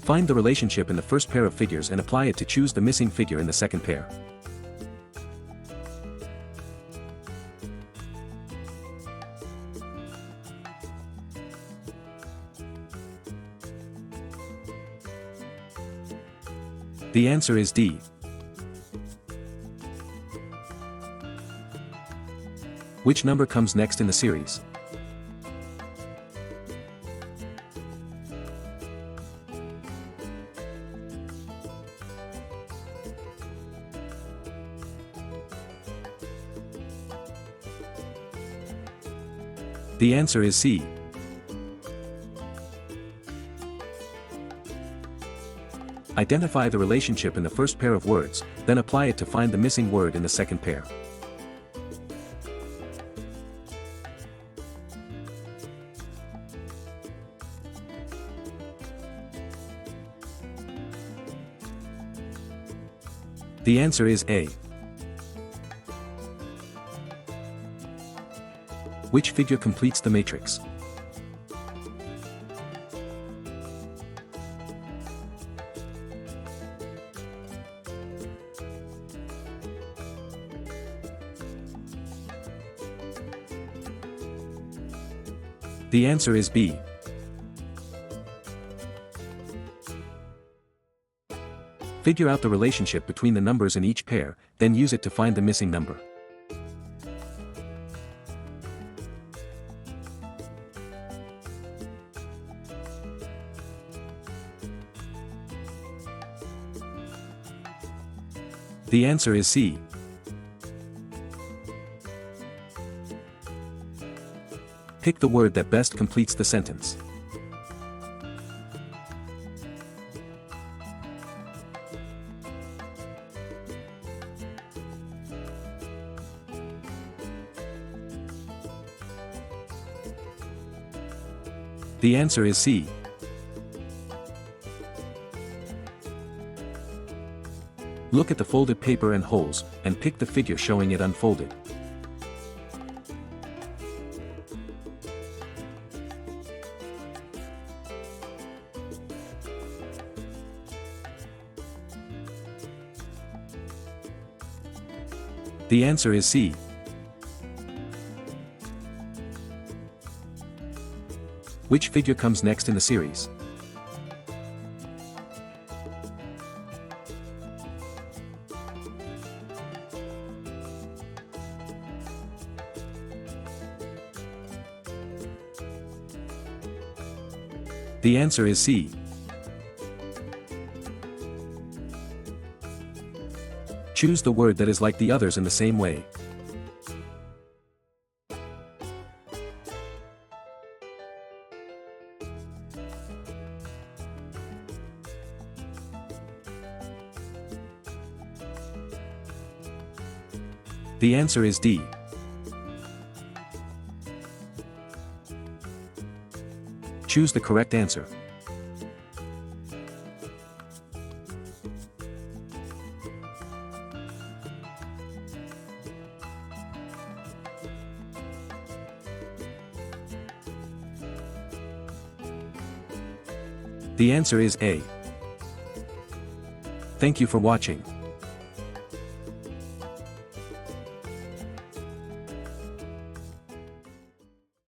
Find the relationship in the first pair of figures and apply it to choose the missing figure in the second pair. The answer is D. Which number comes next in the series? The answer is C. Identify the relationship in the first pair of words, then apply it to find the missing word in the second pair. The answer is A. Which figure completes the matrix? The answer is B. Figure out the relationship between the numbers in each pair, then use it to find the missing number. The answer is C. Pick the word that best completes the sentence. The answer is C. Look at the folded paper and holes, and pick the figure showing it unfolded. The answer is C. Which figure comes next in the series? The answer is C. Choose the word that is like the others in the same way. The answer is D. Choose the correct answer. The answer is A. Thank you for watching.